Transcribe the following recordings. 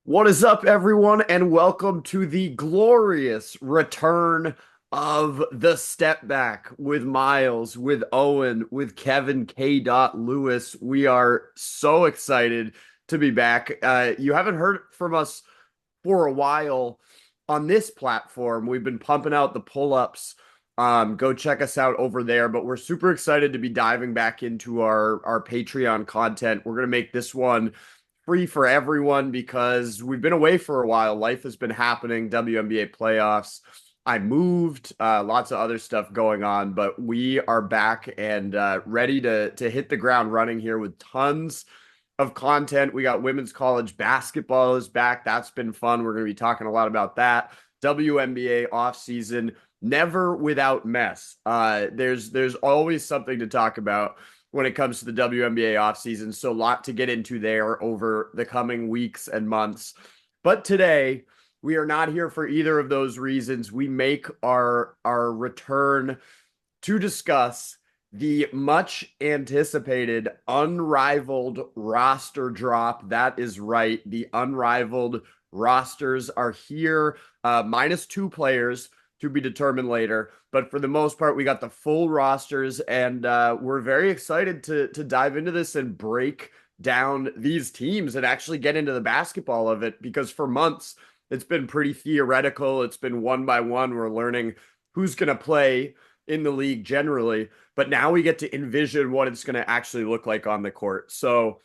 What is up, everyone, and welcome to the glorious return of the Step Back with Miles, with Owen, with Kevin K. Lewis. We are so excited to be back. You haven't heard from us for a while on this platform. We've been pumping out the pull-ups. Go check us out over there. But we're super excited to be diving back into our Patreon content. We're gonna make this one free for everyone because we've been away for a while. Life has been happening, WNBA playoffs. I moved, lots of other stuff going on, but we are back and ready to hit the ground running here with tons of content. We got women's college basketball is back. That's been fun. We're going to be talking a lot about that. WNBA offseason, never without mess. There's always something to talk about when it comes to the WNBA offseason. So a lot to get into there over the coming weeks and months. But today, we are not here for either of those reasons. We make our return to discuss the much anticipated unrivaled roster drop. That is right. The unrivaled rosters are here, minus two players to be determined later. But for the most part, we got the full rosters, and we're very excited to dive into this and break down these teams and actually get into the basketball of it, because for months it's been pretty theoretical. It's been one by one. We're learning who's going to play in the league generally, but now we get to envision what it's going to actually look like on the court. So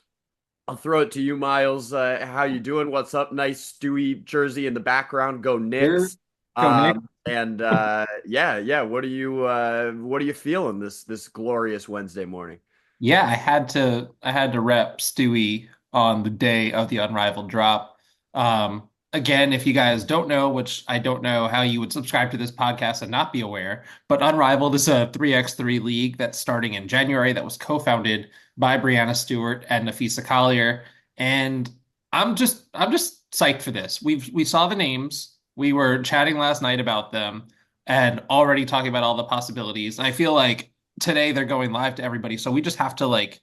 I'll throw it to you, Miles. How you doing? What's up? Nice Stewie jersey in the background. Go Here, Knicks. go Nick. And yeah. What are you feeling this glorious Wednesday morning? Yeah, I had to rep Stewie on the day of the Unrivaled drop. Again, if you guys don't know, which I don't know how you would subscribe to this podcast and not be aware, but Unrivaled is a 3x3 league that's starting in January that was co-founded by Brianna Stewart and Nafisa Collier. And I'm just psyched for this. We saw the names. We were chatting last night about them and already talking about all the possibilities. I feel like today they're going live to everybody, so we just have to like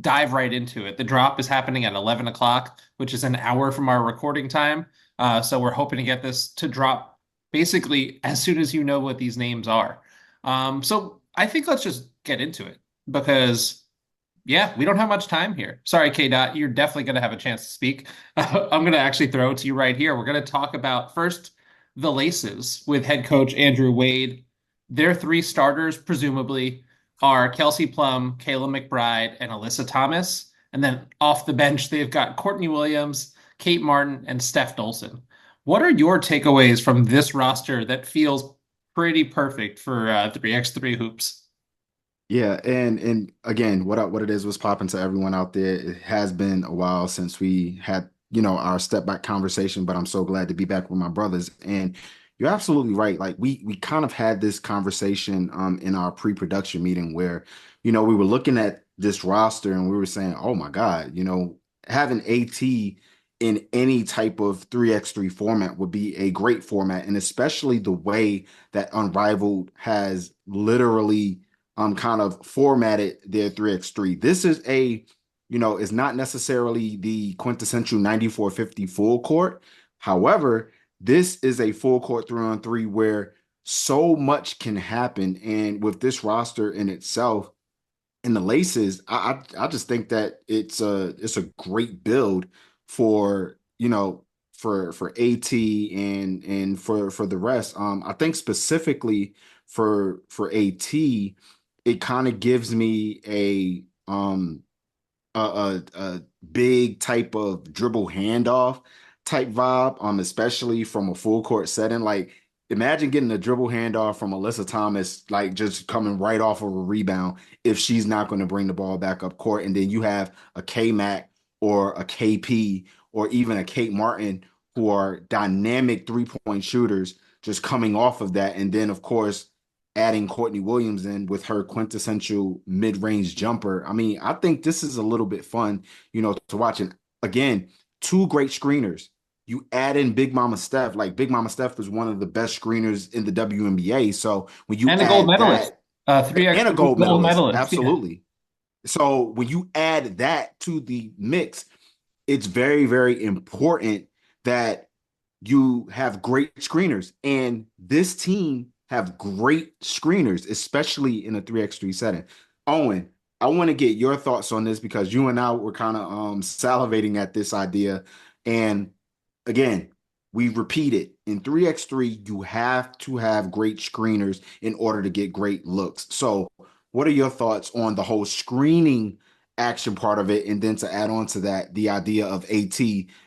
dive right into it. The drop is happening at 11 o'clock, which is an hour from our recording time. So we're hoping to get this to drop basically as soon as you know what these names are. So I think let's just get into it because yeah, we don't have much time here. Sorry, K. Dot, you're definitely going to have a chance to speak. I'm going to actually throw it to you right here. We're going to talk about first the Laces with head coach Andrew Wade. Their three starters, presumably, are Kelsey Plum, Kayla McBride, and Alyssa Thomas. And then off the bench, they've got Courtney Williams, Kate Martin, and Steph Dolson. What are your takeaways from this roster that feels pretty perfect for 3x3 hoops? Yeah, and again, what it is was popping to everyone out there. It has been a while since we had, our step back conversation, but I'm so glad to be back with my brothers. And you're absolutely right. Like we kind of had this conversation in our pre-production meeting where, we were looking at this roster and we were saying, "Oh my God, having AT in any type of 3x3 format would be a great format." And especially the way that Unrivaled has literally kind of formatted their 3x3. This is is not necessarily the quintessential 94-50 full court. However, this is a full court 3-on-3 where so much can happen. And with this roster in itself and the Laces, I just think that it's a great build for, for AT and for the rest. I think specifically for AT, it kind of gives me a big type of dribble handoff type vibe, especially from a full court setting. Like imagine getting a dribble handoff from Alyssa Thomas, like just coming right off of a rebound if she's not going to bring the ball back up court. And then you have a K-Mac or a KP or even a Kate Martin who are dynamic three-point shooters just coming off of that. And then, of course, adding Courtney Williams in with her quintessential mid-range jumper. I mean, I think this is a little bit fun, to watch. And again, two great screeners. You add in Big Mama Steph, like Big Mama Steph is one of the best screeners in the WNBA. So when you And a gold add medalist, that, and a 3x3 gold gold medalist, medalist. Yeah. absolutely. So when you add that to the mix, it's very, very important that you have great screeners, and this team have great screeners, especially in a 3x3 setting. Owen, I want to get your thoughts on this because you and I were kind of salivating at this idea. And again, we repeat it in 3x3, you have to have great screeners in order to get great looks. So, what are your thoughts on the whole screening action part of it? And then to add on to that, the idea of AT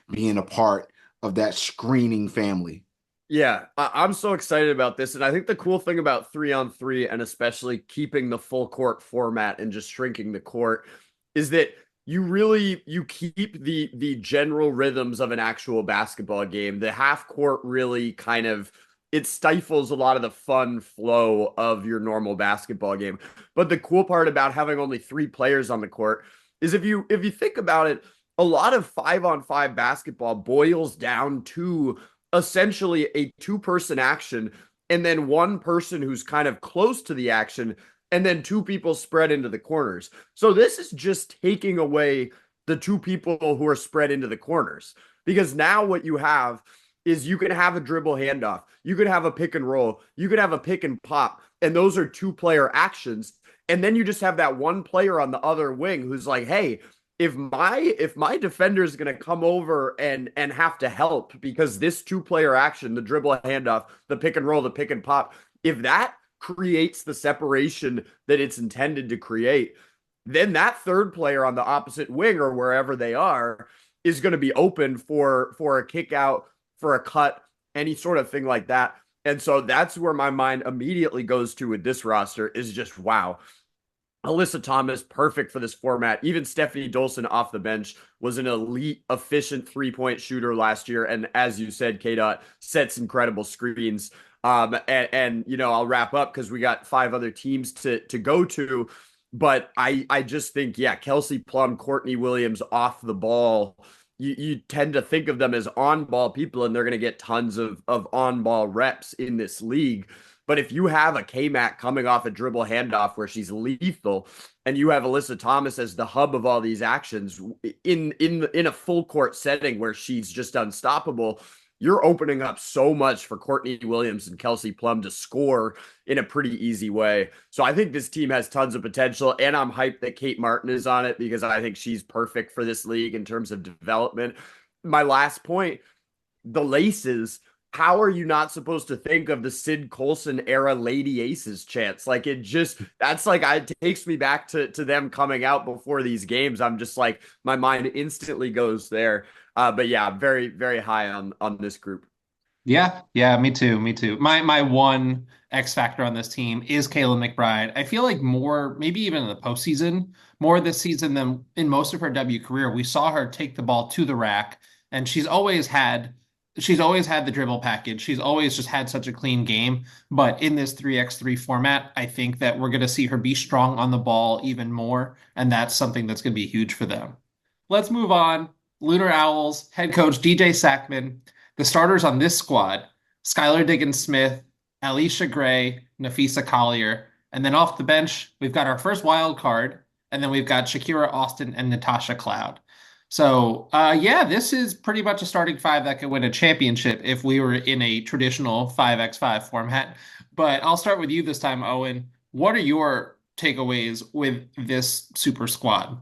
being a part of that screening family. Yeah, I'm so excited about this. And I think the cool thing about 3-on-3 and especially keeping the full court format and just shrinking the court is that you keep the general rhythms of an actual basketball game. The half court really kind of it stifles a lot of the fun flow of your normal basketball game. But the cool part about having only three players on the court is if you think about it, a lot of 5-on-5 basketball boils down to essentially a two-person action and then one person who's kind of close to the action and then two people spread into the corners. So this is just taking away the two people who are spread into the corners because now what you have is you can have a dribble handoff, you could have a pick and roll, you could have a pick and pop, and those are two-player actions. And then you just have that one player on the other wing who's like, hey, if my defender is going to come over and have to help because this two-player action, the dribble handoff, the pick and roll, the pick and pop, if that creates the separation that it's intended to create, then that third player on the opposite wing or wherever they are is going to be open for a kick out, for a cut, any sort of thing like that. And so that's where my mind immediately goes to with this roster is just wow. Alyssa Thomas, perfect for this format. Even Stephanie Dolson off the bench was an elite, efficient three-point shooter last year. And as you said, K-Dot sets incredible screens. And you know, I'll wrap up because we got five other teams to go to. But I just think, yeah, Kelsey Plum, Courtney Williams off the ball. You tend to think of them as on-ball people, and they're going to get tons of on-ball reps in this league. But if you have a K-Mac coming off a dribble handoff where she's lethal, and you have Alyssa Thomas as the hub of all these actions in a full court setting where she's just unstoppable, you're opening up so much for Courtney Williams and Kelsey Plum to score in a pretty easy way. So I think this team has tons of potential, and I'm hyped that Kate Martin is on it because I think she's perfect for this league in terms of development. My last point, the Laces. How are you not supposed to think of the Sid Colson era Lady Aces chants? Like that's like it takes me back to them coming out before these games. I'm just like my mind instantly goes there. But yeah, very very high on this group. Yeah, yeah, me too, me too. My one X factor on this team is Kayla McBride. I feel like more, maybe even in the postseason, more this season than in most of her W career. We saw her take the ball to the rack, and she's always had the dribble package. She's always just had such a clean game. But in this 3x3 format, I think that we're going to see her be strong on the ball even more, and that's something that's going to be huge for them. Let's move on. Lunar Owls head coach DJ Sackman. The starters on this squad, Skylar Diggins-Smith, Alicia Gray, Nafisa Collier. And then off the bench, we've got our first wild card, and then we've got Shakira Austin and Natasha Cloud. So, yeah, this is pretty much a starting five that could win a championship if we were in a traditional 5x5 format. But I'll start with you this time, Owen. What are your takeaways with this super squad?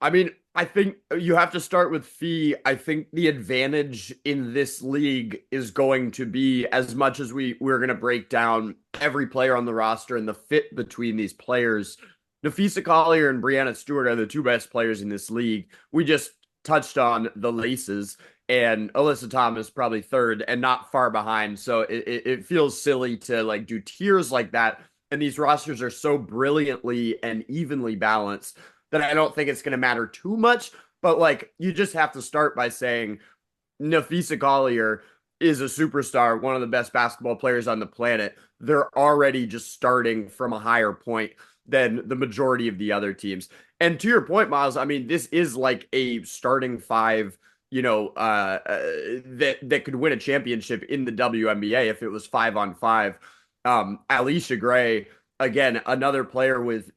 I mean, I think you have to start with fee. I think the advantage in this league is going to be as much as we're going to break down every player on the roster and the fit between these players. Nafisa Collier and Brianna Stewart are the two best players in this league. We just touched on the Laces and Alyssa Thomas probably third and not far behind. So it feels silly to like do tiers like that. And these rosters are so brilliantly and evenly balanced that I don't think it's going to matter too much. But like, you just have to start by saying Nafisa Collier is a superstar, one of the best basketball players on the planet. They're already just starting from a higher point than the majority of the other teams. And to your point, Miles, I mean, this is like a starting five, that could win a championship in the WNBA if it was 5-on-5. Alicia Gray, again, another player with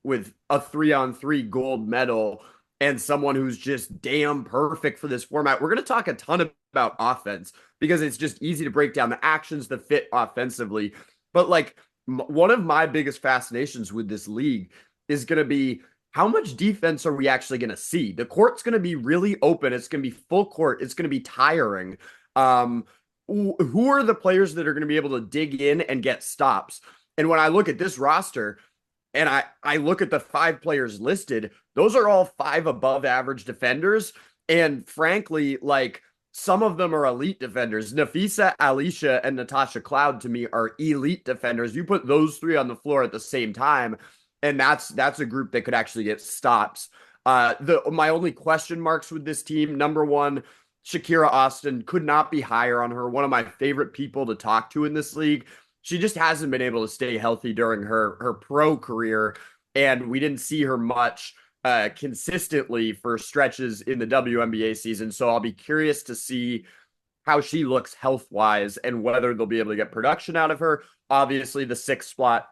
a 3-on-3 gold medal and someone who's just damn perfect for this format. We're going to talk a ton about offense because it's just easy to break down the actions, the fit offensively. But like one of my biggest fascinations with this league is going to be how much defense are we actually going to see? The court's going to be really open. It's going to be full court. It's going to be tiring. Um, who are the players that are going to be able to dig in and get stops? And when I look at this roster and I look at the 5 players listed, those are all 5 above average defenders. And frankly, like some of them are elite defenders. Nafisa, Alicia, and Natasha Cloud to me are elite defenders. You put those 3 on the floor at the same time, and that's a group that could actually get stops. My only question marks with this team, number one, Shakira Austin, could not be higher on her. One of my favorite people to talk to in this league. She just hasn't been able to stay healthy during her pro career, and we didn't see her much consistently for stretches in the WNBA season. So I'll be curious to see how she looks health wise and whether they'll be able to get production out of her. Obviously, the 6th spot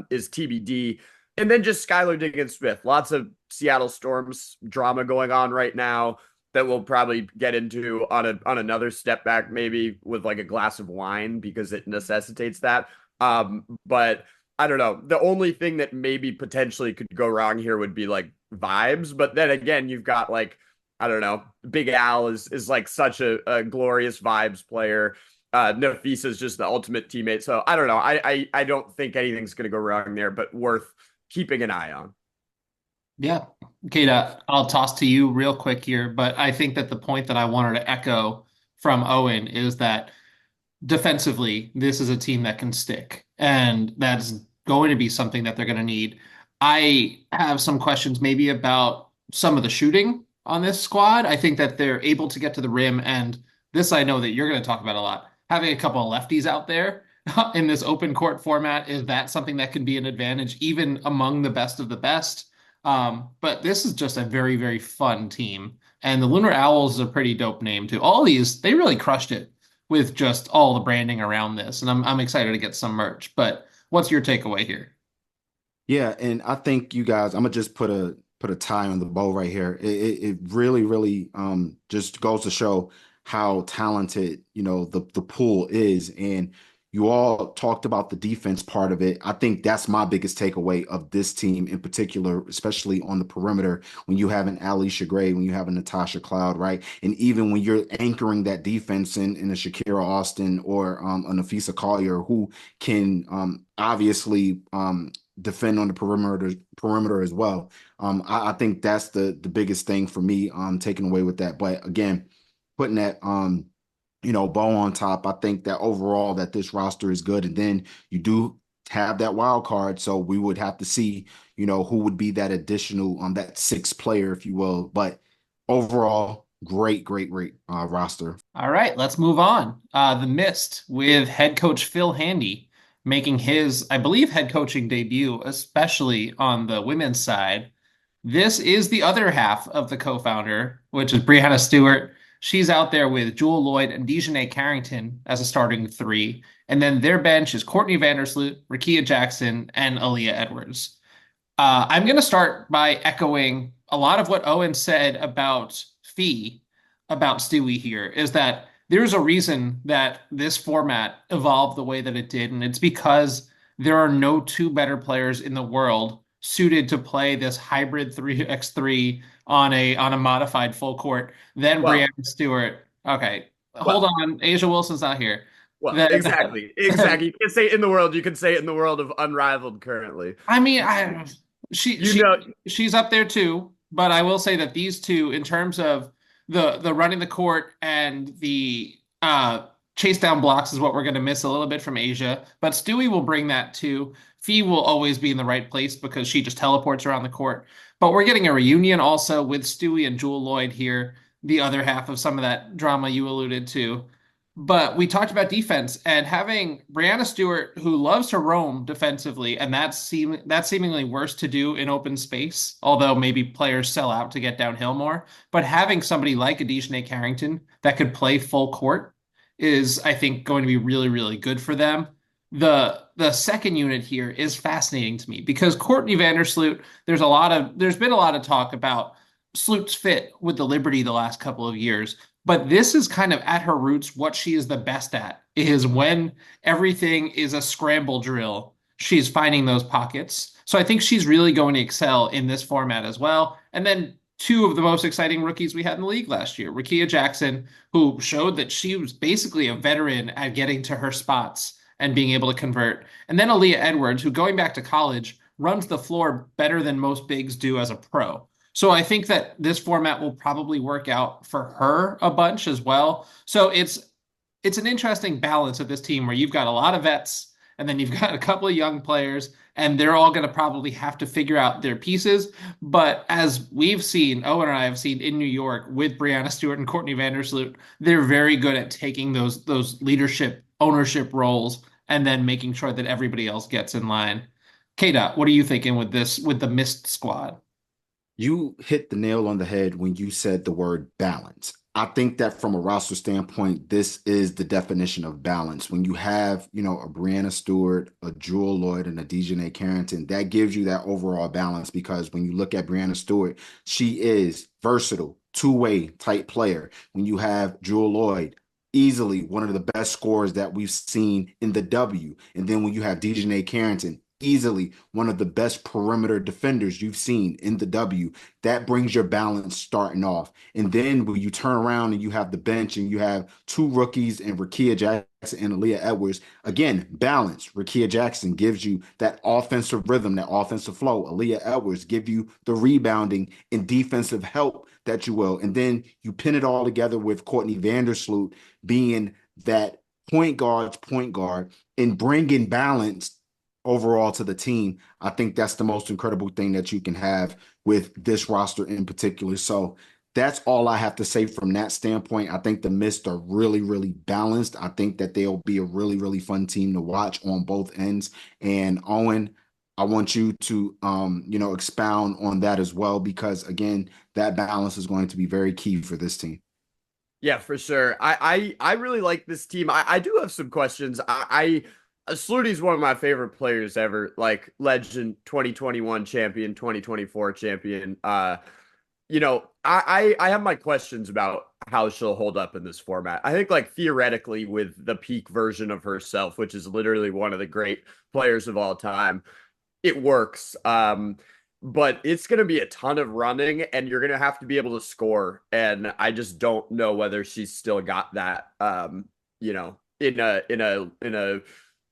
is TBD. And then just Skylar Diggins Smith. Lots of Seattle Storms drama going on right now that we'll probably get into on another step back, maybe with like a glass of wine because it necessitates that. But I don't know. The only thing that maybe potentially could go wrong here would be like vibes. But then again, you've got like, I don't know, Big Al is like such a glorious vibes player. Nafisa is just the ultimate teammate. So I don't know. I don't think anything's going to go wrong there, but worth keeping an eye on. Yeah. Kata, I'll toss to you real quick here, but I think that the point that I wanted to echo from Owen is that defensively, this is a team that can stick, and that's going to be something that they're going to need. I have some questions maybe about some of the shooting on this squad. I think that they're able to get to the rim, and this I know that you're going to talk about a lot. Having a couple of lefties out there in this open court format, is that something that can be an advantage even among the best of the best? But this is just a very, very fun team. And the Lunar Owls is a pretty dope name too. All these, they really crushed it with just all the branding around this. And I'm excited to get some merch. But what's your takeaway here? Yeah, and I think you guys, I'm gonna just put a tie on the bow right here. It really, really just goes to show how talented, the pool is. And you all talked about the defense part of it. I think that's my biggest takeaway of this team in particular, especially on the perimeter, when you have an Alicia Gray, when you have a Natasha Cloud, right? And even when you're anchoring that defense in a Shakira Austin or a Nafisa Collier who can obviously defend on the perimeter as well. I think that's the biggest thing for me taking away with that. But again, putting that bow on top, I think that overall that this roster is good. And then you do have that wild card. So we would have to see, who would be that additional that 6th player, if you will. But overall, great roster. All right, let's move on. The Mist with head coach Phil Handy making his, I believe, head coaching debut, especially on the women's side. This is the other half of the co-founder, which is Brianna Stewart. She's out there with Jewel Lloyd and Dejanay Carrington as a starting 3. And then their bench is Courtney Vandersloot, Rakia Jackson, and Aaliyah Edwards. I'm going to start by echoing a lot of what Owen said about Fee, about Stewie here, is that there's a reason that this format evolved the way that it did, and it's because there are no 2 better players in the world suited to play this hybrid 3x3 on a modified full court than Brianna Stewart. Okay, hold on. Asia Wilson's not here. Well, exactly. You can say it in the world. You can say it in the world of Unrivaled currently. I mean, she's up there too, but I will say that these 2, in terms of the running the court and the chase down blocks, is what we're going to miss a little bit from Asia. But Stewie will bring that too. Fee will always be in the right place because she just teleports around the court. But we're getting a reunion also with Stewie and Jewel Lloyd here, the other half of some of that drama you alluded to. But we talked about defense and having Brianna Stewart, who loves to roam defensively, and that's seemingly worse to do in open space, although maybe players sell out to get downhill more. But having somebody like Dejanay Carrington that could play full court is, I think, going to be really, really good for them. The second unit here is fascinating to me because Courtney Vandersloot, there's been a lot of talk about Sloot's fit with the Liberty the last couple of years. But this is kind of at her roots what she is the best at is when everything is a scramble drill, she's finding those pockets. So I think she's really going to excel in this format as well. And then two of the most exciting rookies we had in the league last year, Rickea Jackson, who showed that she was basically a veteran at getting to her spots and being able to convert. And then Aaliyah Edwards, who going back to college runs the floor better than most bigs do as a pro. So I think that this format will probably work out for her a bunch as well. So it's an interesting balance of this team where you've got a lot of vets and then you've got a couple of young players and they're all going to probably have to figure out their pieces. But as we've seen, Owen and I have seen in New York with Brianna Stewart and Courtney Vandersloot, they're very good at taking those leadership ownership roles and then making sure that everybody else gets in line. K-Dot, what are you thinking with this with the missed squad? You hit the nail on the head when you said the word balance. I think that from a roster standpoint, this is the definition of balance. When you have, a Brianna Stewart, a Jewel Lloyd, and a Dejanay Carrington, that gives you that overall balance because when you look at Brianna Stewart, she is versatile, two-way type player. When you have Jewel Lloyd, easily one of the best scorers that we've seen in the W. And then when you have Dejanay Carrington, easily one of the best perimeter defenders you've seen in the W. That brings your balance starting off. And then when you turn around and you have the bench and you have two rookies and Rickea Jackson and Aaliyah Edwards, again, balance. Rickea Jackson gives you that offensive rhythm, that offensive flow. Aaliyah Edwards give you the rebounding and defensive help that you will. And then you pin it all together with Courtney Vandersloot being that point guard and bringing balance overall to the team. I think that's the most incredible thing that you can have with this roster in particular. So that's all I have to say from that standpoint. I think the Mist are really, really balanced. I think that they'll be a really, really fun team to watch on both ends. And Owen, I want you to expound on that as well, because again, that balance is going to be very key for this team. Yeah, for sure. I really like this team. I do have some questions. Slutty's one of my favorite players ever, like legend, 2021 champion, 2024 champion. I have my questions about how she'll hold up in this format. I think like theoretically with the peak version of herself, which is literally one of the great players of all time, it works. But it's going to be a ton of running and you're going to have to be able to score. And I just don't know whether she's still got that, in a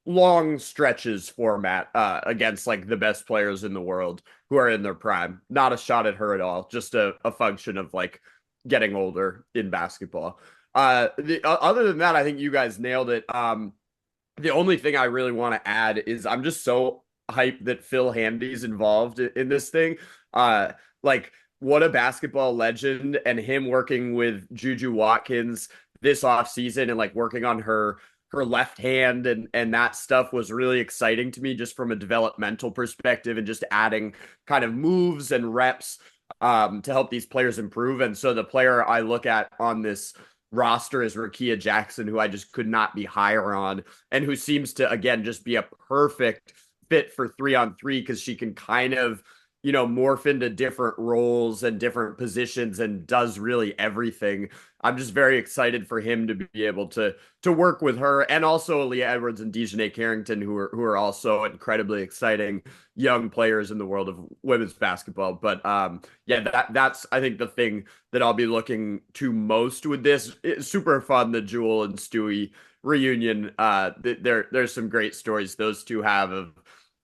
long stretches format against like the best players in the world who are in their prime. Not a shot at her at all, just a function of like getting older in basketball. Other than that, I think you guys nailed it. The only thing I really want to add is I'm just so hyped that Phil Handy's involved in this thing. Like what a basketball legend, and him working with Juju Watkins this offseason and like working on her left hand and that stuff was really exciting to me just from a developmental perspective and just adding kind of moves and reps to help these players improve. And so the player I look at on this roster is Rickea Jackson, who I just could not be higher on, and who seems to again just be a perfect fit for 3-on-3 because she can kind of morph into different roles and different positions and does really everything. I'm just very excited for him to be able to work with her, and also Aaliyah Edwards and Dejanay Carrington, who are also incredibly exciting young players in the world of women's basketball. But yeah, that's I think the thing that I'll be looking to most with this. It's super fun, the Jewel and Stewie reunion. There's some great stories those two have of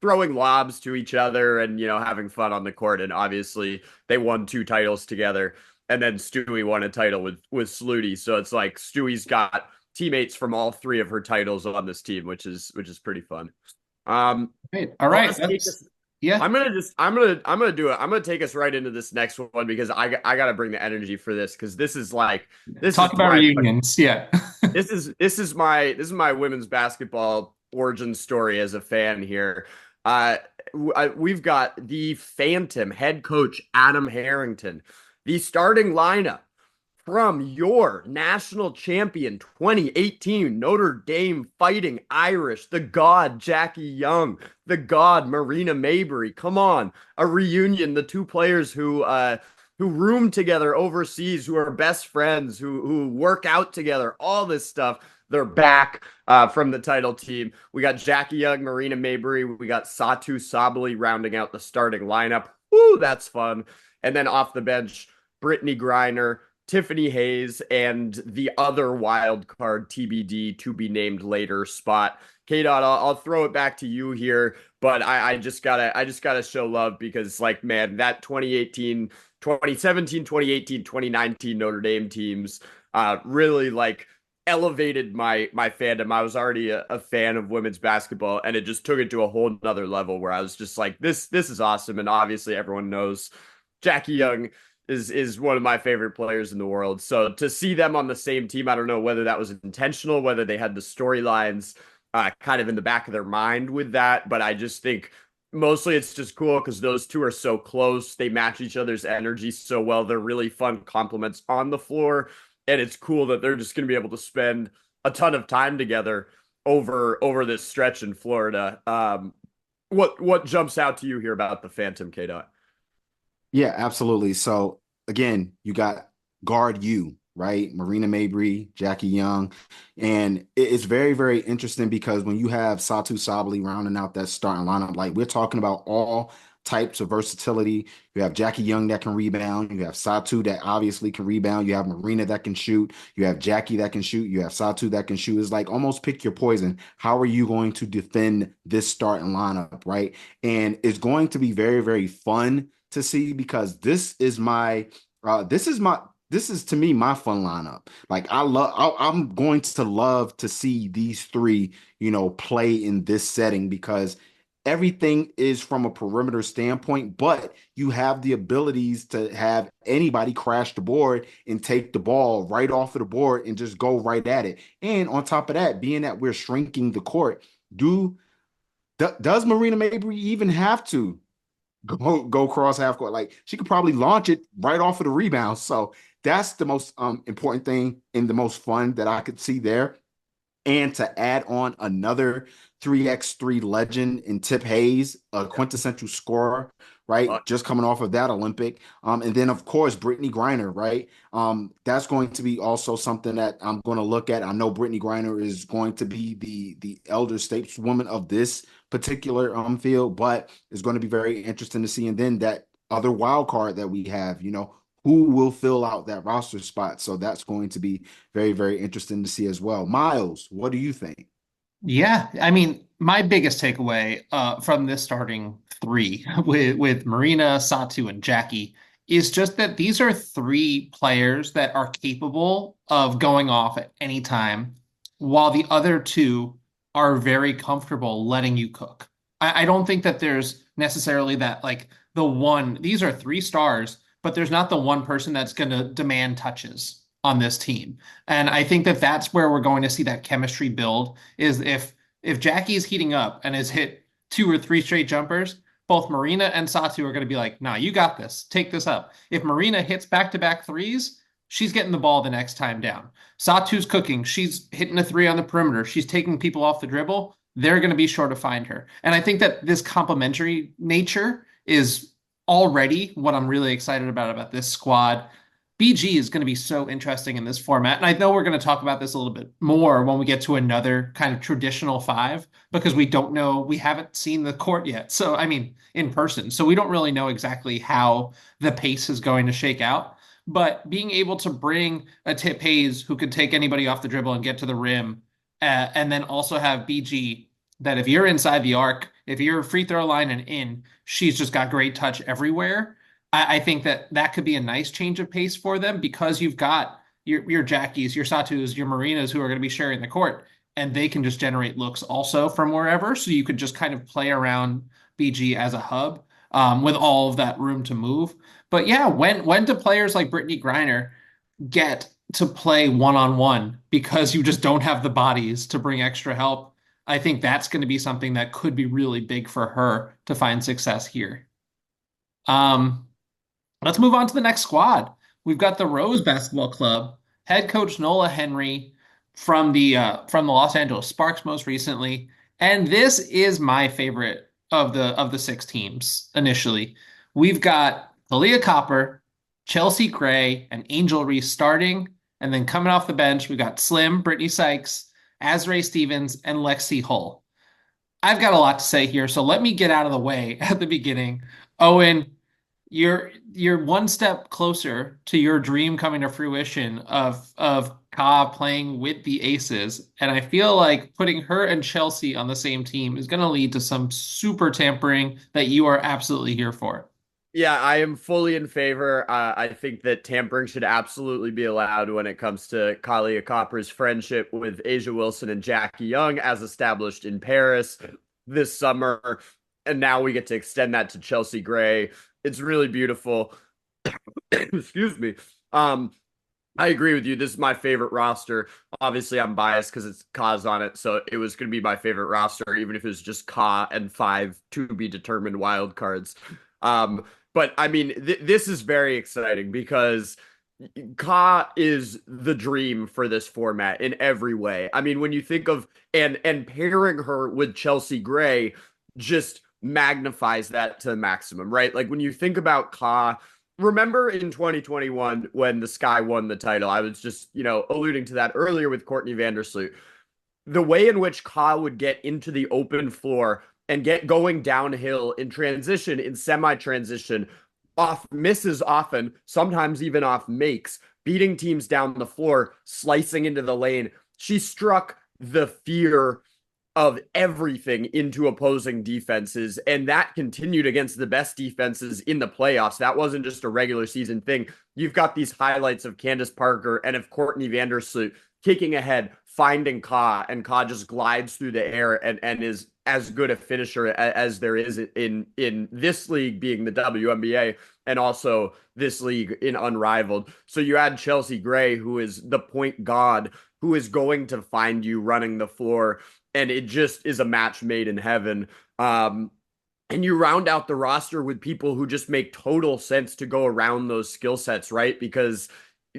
throwing lobs to each other and having fun on the court. And obviously they won 2 titles together, and then Stewie won a title with Sluty. So it's like Stewie's got teammates from all 3 of her titles on this team, which is pretty fun. Great. All right. Yeah. I'm gonna do it. I'm gonna take us right into this next one because I gotta bring the energy for this, because this is Talk about reunions. Yeah. this is my women's basketball origin story as a fan here. We've got the Phantom head coach Adam Harrington, the starting lineup from your national champion 2018 Notre Dame Fighting Irish, the God Jackie Young, the God Marina Mabrey. Come on, a reunion. The 2 players who who room together overseas, who are best friends, who work out together, all this stuff. They're back from the title team. We got Jackie Young, Marina Mabrey. We got Satu Sabali rounding out the starting lineup. Woo, that's fun. And then off the bench, Brittany Griner, Tiffany Hayes, and the other wild card TBD to be named later spot. K Dot, I'll throw it back to you here, but I just gotta show love because like man, that 2018, 2017, 2018, 2019 Notre Dame teams really like elevated my fandom. I was already a fan of women's basketball, and it just took it to a whole nother level where I was just like, this is awesome. And obviously everyone knows Jackie Young is one of my favorite players in the world. So to see them on the same team, I don't know whether that was intentional, whether they had the storylines kind of in the back of their mind with that, but I just think mostly it's just cool because those two are so close. They match each other's energy so well. They're really fun compliments on the floor, and it's cool that they're just going to be able to spend a ton of time together over this stretch in Florida. What jumps out to you here about the Phantom, K Dot? Yeah, absolutely. So again, you got guard you, right? Marina Mabrey, Jackie Young. And it's very, very interesting because when you have Satu Sabali rounding out that starting lineup, like we're talking about all types of versatility. You have Jackie Young that can rebound. You have Satu that obviously can rebound. You have Marina that can shoot. You have Jackie that can shoot. You have Satu that can shoot. It's like almost pick your poison. How are you going to defend this starting lineup, right? And it's going to be very, very fun to see because this is to me my fun lineup. Like I'm going to love to see these three, play in this setting because everything is from a perimeter standpoint, but you have the abilities to have anybody crash the board and take the ball right off of the board and just go right at it. And on top of that, being that we're shrinking the court, does Marina Mabrey even have to go cross half court? Like she could probably launch it right off of the rebound. So that's the most important thing and the most fun that I could see there. And to add on another 3x3 legend in Tip Hayes, a quintessential scorer, right? Just coming off of that Olympic. And then of course Brittany Griner, right? That's going to be also something that I'm going to look at. I know Brittany Griner is going to be the elder stateswoman of this particular field, but it's going to be very interesting to see. And then that other wild card that we have, who will fill out that roster spot. So that's going to be very, very interesting to see as well. Miles, what do you think? Yeah, I mean, my biggest takeaway from this starting three with Marina, Satu, and Jackie is just that these are three players that are capable of going off at any time, while the other two are very comfortable letting you cook. I don't think that there's necessarily that like the one, these are three stars, but there's not the one person that's going to demand touches on this team. And I think that that's where we're going to see that chemistry build is if Jackie's heating up and has hit two or three straight jumpers, both Marina and Satu are going to be like, nah, you got this. Take this up. If Marina hits back-to-back threes, she's getting the ball the next time down. Satu's cooking. She's hitting a three on the perimeter. She's taking people off the dribble. They're going to be sure to find her. And I think that this complementary nature is already what I'm really excited about this squad. BG is going to be so interesting in this format. And I know we're going to talk about this a little bit more when we get to another kind of traditional five because we don't know, we haven't seen the court yet. So, I mean, in person. So we don't really know exactly how the pace is going to shake out. But being able to bring a Tip Hayes who could take anybody off the dribble and get to the rim, and then also have BG that if you're inside the arc, if you're free throw line and in, she's just got great touch everywhere. I think that that could be a nice change of pace for them because you've got your Jackies, your Satus, your Marinas who are going to be sharing the court, and they can just generate looks also from wherever. So you could just kind of play around BG as a hub with all of that room to move. But yeah, when do players like Brittany Griner get to play one-on-one because you just don't have the bodies to bring extra help? I think that's going to be something that could be really big for her to find success here. Um, Let's move on to the next squad. We've got the Rose Basketball Club, head coach Nola Henry from the Los Angeles Sparks most recently, and this is my favorite of the six teams initially. We've got Kalia Copper, Chelsea Gray and Angel Reese starting, and then coming off the bench, we got Slim, Brittany Sykes, Azrae Stevens, and Lexi Hull. I've got a lot to say here, so let me get out of the way at the beginning. Owen, you're one step closer to your dream coming to fruition of Ka playing with the Aces, and I feel like putting her and Chelsea on the same team is going to lead to some super tampering that you are absolutely here for. Yeah, I am fully in favor. I think that tampering should absolutely be allowed when it comes to Kalia Copper's friendship with Asia Wilson and Jackie Young, as established in Paris this summer. And now we get to extend that to Chelsea Gray. It's really beautiful. Excuse me. Um, I agree with you. This is my favorite roster. Obviously, I'm biased because it's Ka's on it, so it was going to be my favorite roster, even if it was just Ka and five to be determined wild cards. But I mean, this is very exciting because Ka is the dream for this format in every way. I mean, when you think of and pairing her with Chelsea Gray just magnifies that to the maximum, right? Like when you think about Ka, remember in 2021 when the Sky won the title, I was just, alluding to that earlier with Courtney Vandersloot. The way in which Ka would get into the open floor and get going downhill in transition, in semi-transition, off misses often, sometimes even off makes, beating teams down the floor, slicing into the lane. She struck the fear of everything into opposing defenses, and that continued against the best defenses in the playoffs. That wasn't just a regular season thing. You've got these highlights of Candace Parker and of Courtney Vandersloot kicking ahead, finding Ka, and Ka just glides through the air and is as good a finisher as there is in this league, being the WNBA, and also this league in Unrivaled. So you add Chelsea Gray, who is the point god, who is going to find you running the floor, and it just is a match made in heaven. And you round out the roster with people who just make total sense to go around those skill sets, right? Because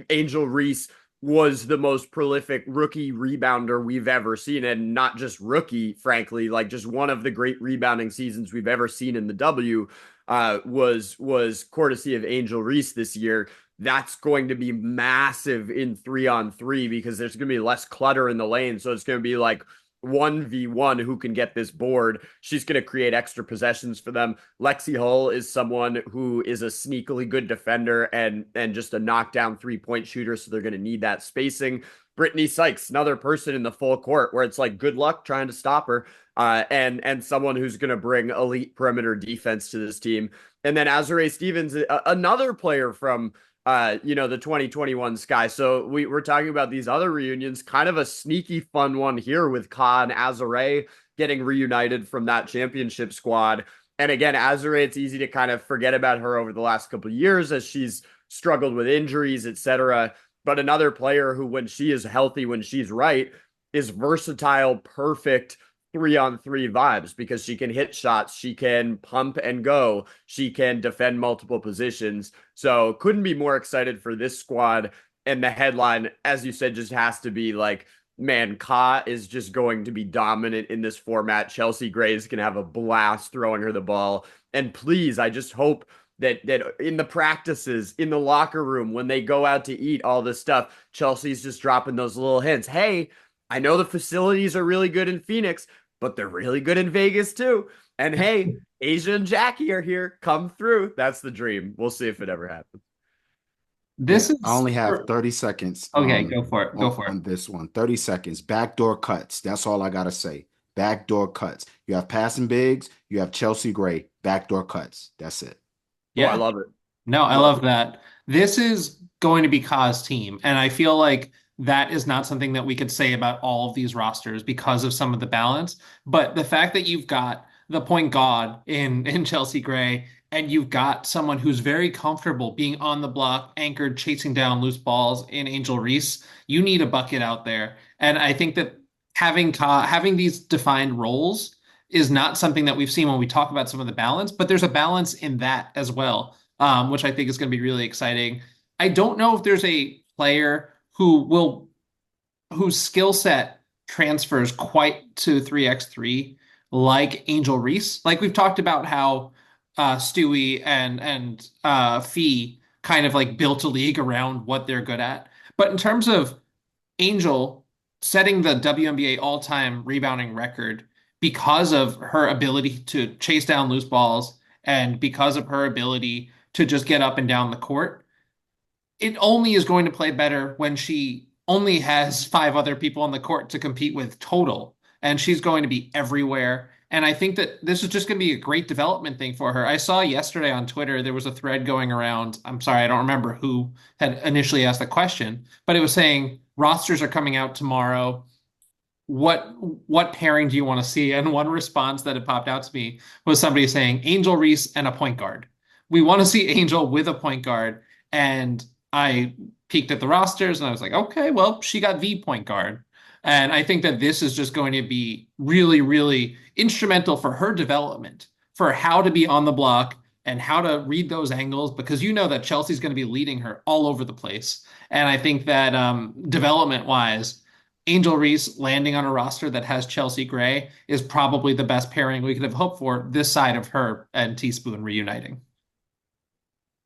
Angel Reese was the most prolific rookie rebounder we've ever seen, and not just rookie, frankly, like just one of the great rebounding seasons we've ever seen in the W. Was courtesy of Angel Reese this year. That's going to be massive in 3-on-3 because there's going to be less clutter in the lane. So it's going to be like 1v1 who can get this board. She's going to create extra possessions for them. Lexi Hull is someone who is a sneakily good defender and just a knockdown 3-point shooter, so they're going to need that spacing. Brittany Sykes, another person in the full court where it's like good luck trying to stop her, and someone who's going to bring elite perimeter defense to this team. And then Azrae Stevens, another player from the 2021 Sky. So we're talking about these other reunions, kind of a sneaky fun one here with Ka and Azrae getting reunited from that championship squad. And again, Azrae, it's easy to kind of forget about her over the last couple of years as she's struggled with injuries, etc. But another player who, when she is healthy, when she's right, is versatile, perfect 3-on-3 vibes because she can hit shots, she can pump and go, she can defend multiple positions. So couldn't be more excited for this squad. And the headline, as you said, just has to be like, man, Ka is just going to be dominant in this format. Chelsea Gray is going to have a blast throwing her the ball. And please, I just hope that in the practices, in the locker room, when they go out to eat, all this stuff, Chelsea's just dropping those little hints. Hey, I know the facilities are really good in Phoenix, but they're really good in Vegas too. And hey, Asia and Jackie are here. Come through. That's the dream. We'll see if it ever happens. Yeah, This I is only have 30 seconds okay. Go for it. Go for it. on this one. 30 seconds. Backdoor cuts. That's all I gotta say. Backdoor cuts. You have passing bigs, you have Chelsea Gray. Backdoor cuts. That's it. Oh, I Yeah. love it. No, I Love love it. that. This is going to be Ka's team, and I feel like that is not something that we could say about all of these rosters because of some of the balance. But the fact that you've got the point guard in Chelsea Gray, and you've got someone who's very comfortable being on the block, anchored, chasing down loose balls in Angel Reese, you need a bucket out there. And I think that having these defined roles is not something that we've seen when we talk about some of the balance, but there's a balance in that as well, which I think is going to be really exciting. I don't know if there's a player whose skill set transfers quite to 3x3 like Angel Reese. Like we've talked about how Stewie and Fee kind of like built a league around what they're good at. But in terms of Angel setting the WNBA all-time rebounding record because of her ability to chase down loose balls and because of her ability to just get up and down the court, it only is going to play better when she only has five other people on the court to compete with total. And she's going to be everywhere. And I think that this is just going to be a great development thing for her. I saw yesterday on Twitter, there was a thread going around. I'm sorry, I don't remember who had initially asked the question, but it was saying rosters are coming out tomorrow. What pairing do you want to see? And one response that had popped out to me was somebody saying Angel Reese and a point guard. We want to see Angel with a point guard. And I peeked at the rosters and I was like, okay, well, she got the point guard. And I think that this is just going to be really, really instrumental for her development, for how to be on the block and how to read those angles, because you know that Chelsea's going to be leading her all over the place. And I think that development wise, Angel Reese landing on a roster that has Chelsea Gray is probably the best pairing we could have hoped for this side of her and Teaspoon reuniting.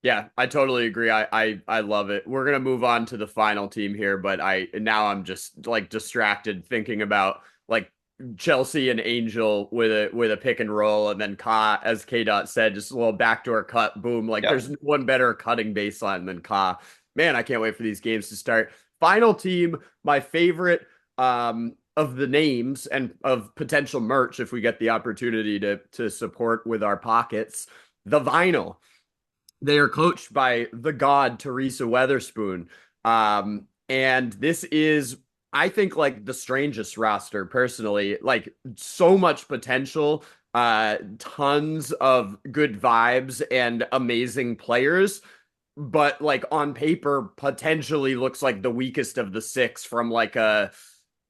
Yeah, I totally agree. I love it. We're gonna move on to the final team here, but I'm just like distracted thinking about like Chelsea and Angel with a pick and roll, and then Ka, as K Dot said, just a little backdoor cut, boom. Like Yep. there's no one better cutting baseline than Ka. Man, I can't wait for these games to start. Final team, my favorite of the names and of potential merch if we get the opportunity to support with our pockets, the vinyl. They are coached by the god Teresa Weatherspoon. And this is, I think, like the strangest roster personally. Like so much potential, tons of good vibes and amazing players. But like on paper, potentially looks like the weakest of the six from like a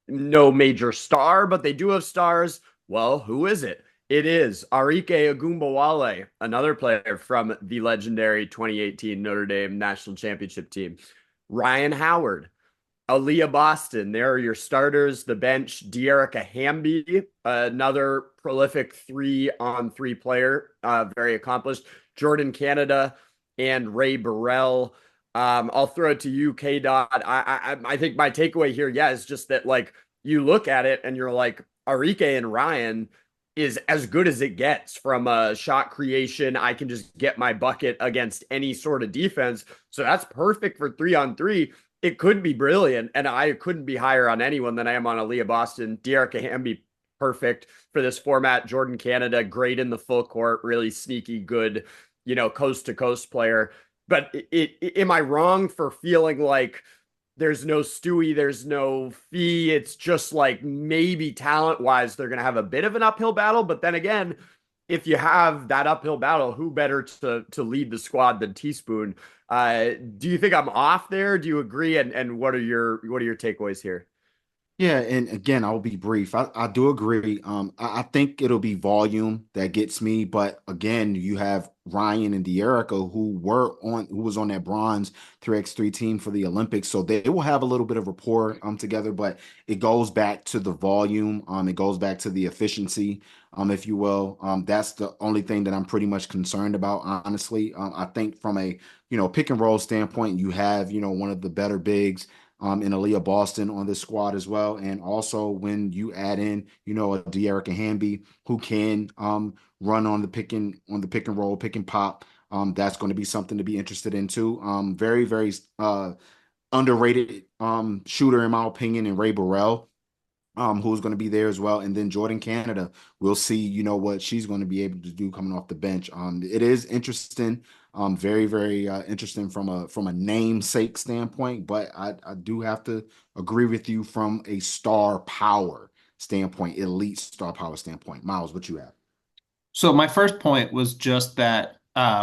no major star, but they do have stars. Well, who is it? It is Arike Agumbawale, another player from the legendary 2018 Notre Dame national championship team. Ryan Howard, Aaliyah Boston. There are your starters. The bench, De'Arica Hamby, another prolific 3-on-3 player, very accomplished. Jordan Canada and Ray Burrell. I'll throw it to you, K Dot. I think my takeaway here, yeah, is just that like you look at it and you're like Arike and Ryan is as good as it gets from a shot creation. I can just get my bucket against any sort of defense. So that's perfect for 3-on-3. It could be brilliant, and I couldn't be higher on anyone than I am on Aaliyah Boston. De'Arica Hamby, perfect for this format. Jordan Canada, great in the full court, really sneaky, good, coast to coast player. But am I wrong for feeling like there's no Stewie, there's no Fee? It's just like maybe talent wise, they're going to have a bit of an uphill battle. But then again, if you have that uphill battle, who better to lead the squad than Teaspoon? Do you think I'm off there? Do you agree? And what are your takeaways here? Yeah, and again, I'll be brief. I do agree. I think it'll be volume that gets me, but again, you have Ryan and De'Arica who was on that bronze 3x3 team for the Olympics, so they will have a little bit of rapport together, but it goes back to the volume, it goes back to the efficiency, if you will. That's the only thing that I'm pretty much concerned about, honestly. I think from a pick and roll standpoint, you have one of the better bigs in Aaliyah Boston on this squad as well. And also when you add in, a De'Arica Hamby who can run on the pick and roll, pick and pop. That's going to be something to be interested in too. Very, very underrated shooter in my opinion, and Ray Burrell. Who's going to be there as well. And then Jordan Canada, we'll see, what she's going to be able to do coming off the bench. It is interesting, very, very interesting from a namesake standpoint, but I do have to agree with you from a star power standpoint, elite star power standpoint. Miles, what you have? So my first point was just that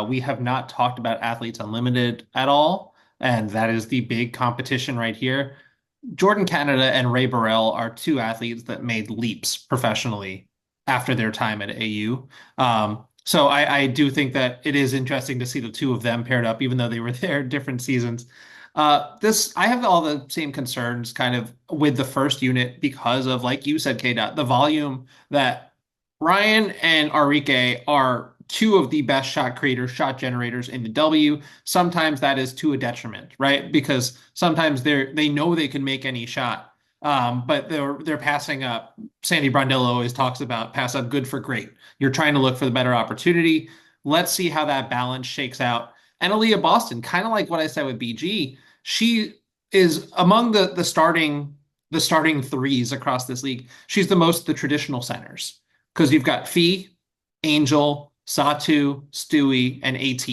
we have not talked about Athletes Unlimited at all, and that is the big competition right here. Jordan Canada and Ray Burrell are two athletes that made leaps professionally after their time at AU. So I do think that it is interesting to see the two of them paired up, even though they were there different seasons. I have all the same concerns kind of with the first unit because of, like you said, K Dot, the volume that Ryan and Arike are two of the best shot creators, shot generators in the W. Sometimes that is to a detriment, right? Because sometimes they know they can make any shot, but they're passing up. Sandy Brondello always talks about pass up good for great. You're trying to look for the better opportunity. Let's see how that balance shakes out. And Aaliyah Boston, kind of like what I said with BG, she is among the starting threes across this league. She's the traditional centers because you've got Fee, Angel, Satu, Stewie, and AT.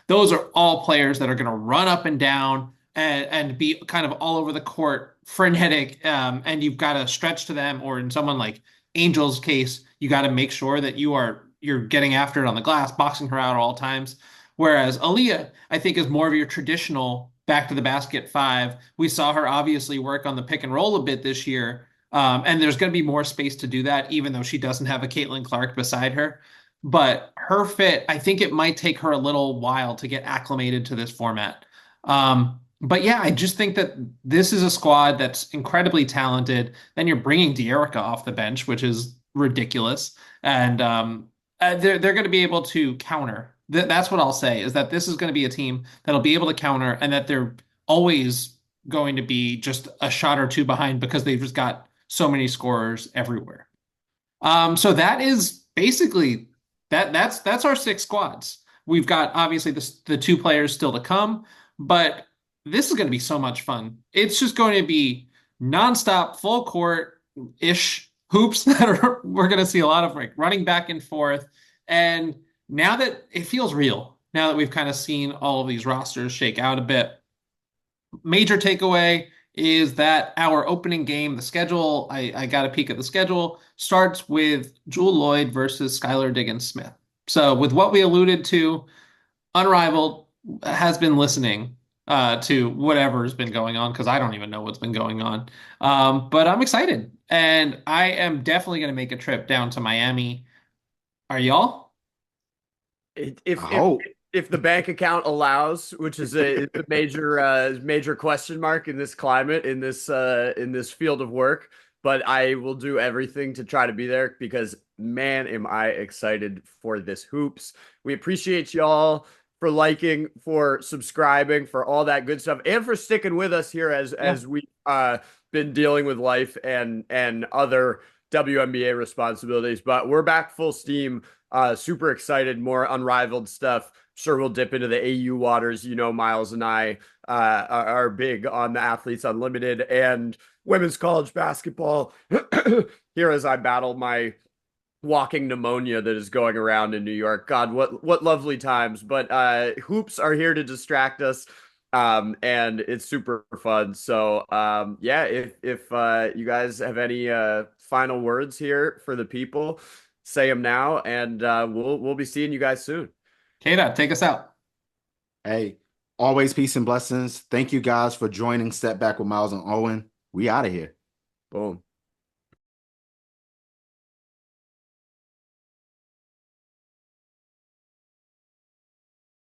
Those are all players that are going to run up and down and be kind of all over the court, frenetic, and you've got to stretch to them. Or in someone like Angel's case, you got to make sure that you're getting after it on the glass, boxing her out at all times. Whereas Aaliyah, I think, is more of your traditional back to the basket five. We saw her obviously work on the pick and roll a bit this year. And there's going to be more space to do that, even though she doesn't have a Caitlin Clark beside her. But her fit, I think it might take her a little while to get acclimated to this format. But yeah, I just think that this is a squad that's incredibly talented. Then you're bringing De'Erica off the bench, which is ridiculous. And they're going to be able to counter. That's what I'll say is that this is going to be a team that'll be able to counter and that they're always going to be just a shot or two behind because they've just got so many scorers everywhere. So that is basically that's our six squads. We've got obviously the two players still to come, but this is going to be so much fun. It's just going to be nonstop, full court ish hoops that we're going to see a lot of like running back and forth. And now that it feels real, now that we've kind of seen all of these rosters shake out a bit, major takeaway is that our opening game, the schedule, I got a peek at the schedule, starts with Jewel Lloyd versus Skylar Diggins Smith. So, with what we alluded to, Unrivaled has been listening to whatever's been going on because I don't even know what's been going on. But I'm excited, and I am definitely going to make a trip down to Miami. Are y'all? If I if hope. if the bank account allows, which is a major question mark in this climate, in this field of work, but I will do everything to try to be there because man, am I excited for this hoops. We appreciate y'all for liking, for subscribing, for all that good stuff, and for sticking with us here Yeah. as we been dealing with life and other WNBA responsibilities. But we're back full steam. Super excited, more unrivaled stuff. Sure, we'll dip into the AU waters. You know, Miles and I are big on the Athletes Unlimited and women's college basketball. Here as I battle my walking pneumonia that is going around in New York. God, what lovely times. But hoops are here to distract us. And it's super fun. So yeah, if you guys have any final words here for the people, say them now, and we'll be seeing you guys soon. Kata, take us out. Hey, always peace and blessings. Thank you guys for joining Step Back with Miles and Owen. We out of here. Boom.